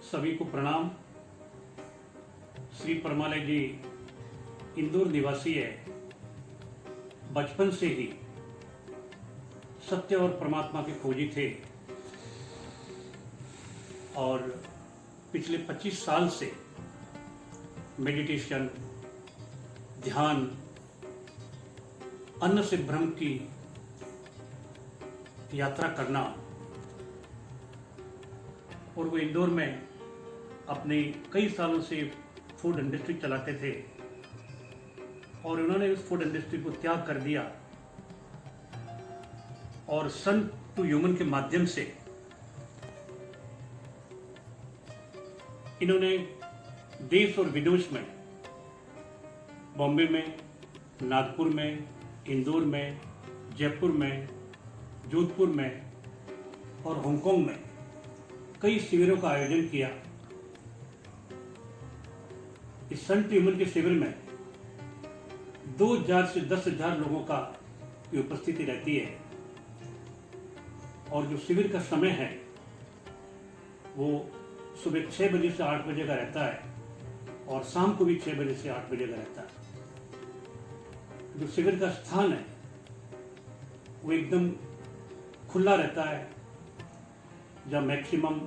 सभी को प्रणाम। श्री परमालय जी इंदौर निवासी है। बचपन से ही सत्य और परमात्मा के खोजी थे और पिछले 25 साल से मेडिटेशन, ध्यान, अन्न से ब्रह्म की यात्रा करना, और वो इंदौर में अपने कई सालों से फूड इंडस्ट्री चलाते थे और उन्होंने उस फूड इंडस्ट्री को त्याग कर दिया और सन टू ह्यूमन के माध्यम से इन्होंने देश और विदेश में, बॉम्बे में, नागपुर में, इंदौर में, जयपुर में, जोधपुर में और हांगकांग में कई शिविरों का आयोजन किया। इस सन टू ह्यूमन के शिविर में 2000 से 10,000 लोगों का की उपस्थिति रहती है और जो शिविर का समय है वो सुबह 6 बजे से 8 बजे का रहता है और शाम को भी 6 बजे से 8 बजे का रहता है। जो शिविर का स्थान है वो एकदम खुला रहता है, जहाँ मैक्सिमम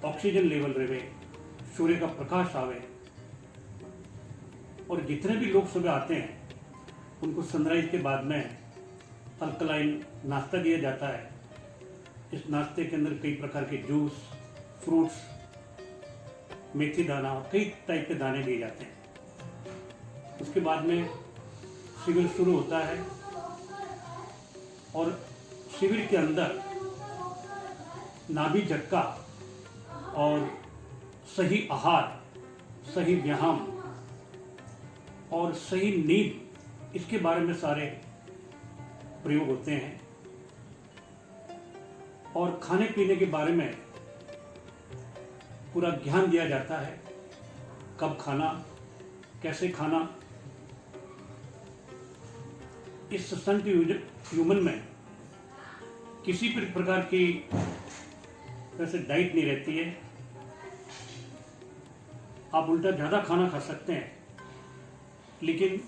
ऑक्सीजन लेवल रहे, सूर्य का प्रकाश आवे, और जितने भी लोग सुबह आते हैं उनको सनराइज के बाद में अल्कलाइन नाश्ता दिया जाता है। इस नाश्ते के अंदर कई प्रकार के जूस, फ्रूट्स, मेथी दाना, कई टाइप के दाने दिए जाते हैं। उसके बाद में शिविर शुरू होता है और शिविर के अंदर नाभि झटका और सही आहार, सही व्यायाम और सही नींद, इसके बारे में सारे प्रयोग होते हैं और खाने पीने के बारे में पूरा ज्ञान दिया जाता है। कब खाना, कैसे खाना। इस सन टू ह्यूमन में किसी भी प्रकार की वैसे डाइट नहीं रहती है। आप उल्टा ज़्यादा खाना खा सकते हैं, लेकिन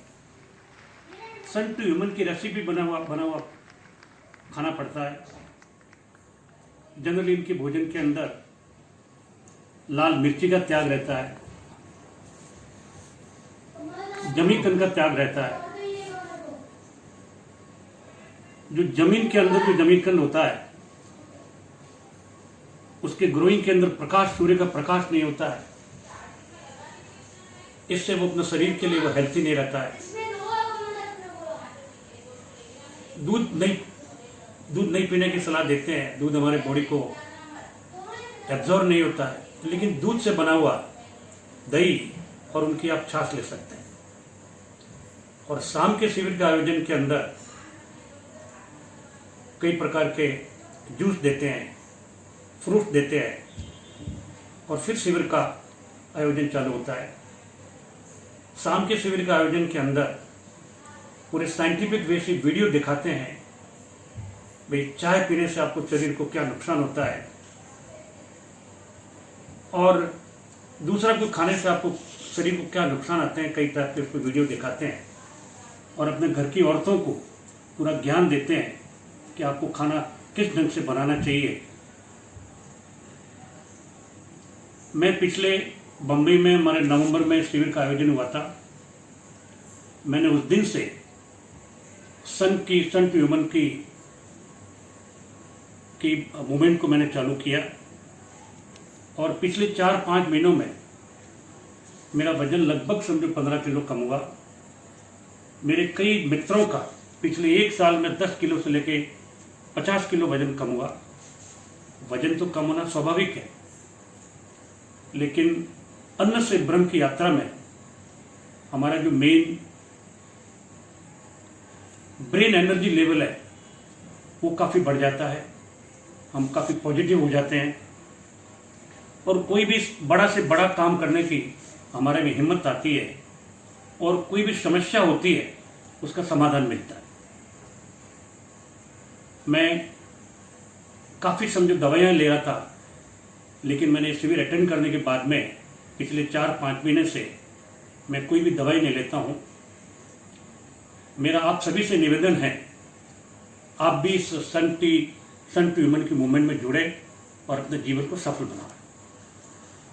सन टू ह्यूमन की रेसिपी बना हुआ खाना पड़ता है। जनरली इनके भोजन के अंदर लाल मिर्ची का त्याग रहता है, जमीकंद का त्याग रहता है। जो जमीन के अंदर जो जमीकंद होता है उसके ग्रोइंग के अंदर प्रकाश, सूर्य का प्रकाश नहीं होता है, इससे वो अपने शरीर के लिए वो हेल्थी नहीं रहता है। दूध नहीं पीने की सलाह देते हैं। दूध हमारे बॉडी को एब्जॉर्ब नहीं होता है, लेकिन दूध से बना हुआ दही और उनकी आप छाछ ले सकते हैं। और शाम के शिविर के आयोजन के अंदर कई प्रकार के जूस देते हैं, फ्रूट देते हैं और फिर शिविर का आयोजन चालू होता है। शाम के शिविर का आयोजन के अंदर पूरे साइंटिफिक वे से वीडियो दिखाते हैं भाई चाय पीने से आपको शरीर को क्या नुकसान होता है और दूसरा कुछ खाने से आपको शरीर को क्या नुकसान आते हैं। कई टाइप के उसको वीडियो दिखाते हैं और अपने घर की औरतों को पूरा ज्ञान देते हैं कि आपको खाना किस ढंग से बनाना चाहिए। मैं पिछले बम्बई में हमारे नवंबर में शिविर का आयोजन हुआ था। मैंने उस दिन से सन टू ह्यूमन की मूवमेंट को मैंने चालू किया और पिछले 4-5 महीनों में मेरा वजन लगभग समझो 15 किलो कम हुआ। मेरे कई मित्रों का पिछले 1 साल में 10 किलो से लेके 50 किलो वजन कम हुआ। वजन तो कम होना स्वाभाविक है, लेकिन अन्न से ब्रह्म की यात्रा में हमारा जो मेन ब्रेन एनर्जी लेवल है वो काफ़ी बढ़ जाता है। हम काफ़ी पॉजिटिव हो जाते हैं और कोई भी बड़ा से बड़ा काम करने की हमारे में हिम्मत आती है और कोई भी समस्या होती है उसका समाधान मिलता है। मैं काफ़ी समझो दवाइयाँ ले रहा था, लेकिन मैंने शिविर अटेंड करने के बाद में पिछले 4-5 महीने से मैं कोई भी दवाई नहीं लेता हूँ। मेरा आप सभी से निवेदन है, आप भी इस सन टू ह्यूमन की मूवमेंट में जुड़े और अपने जीवन को सफल बनाएं।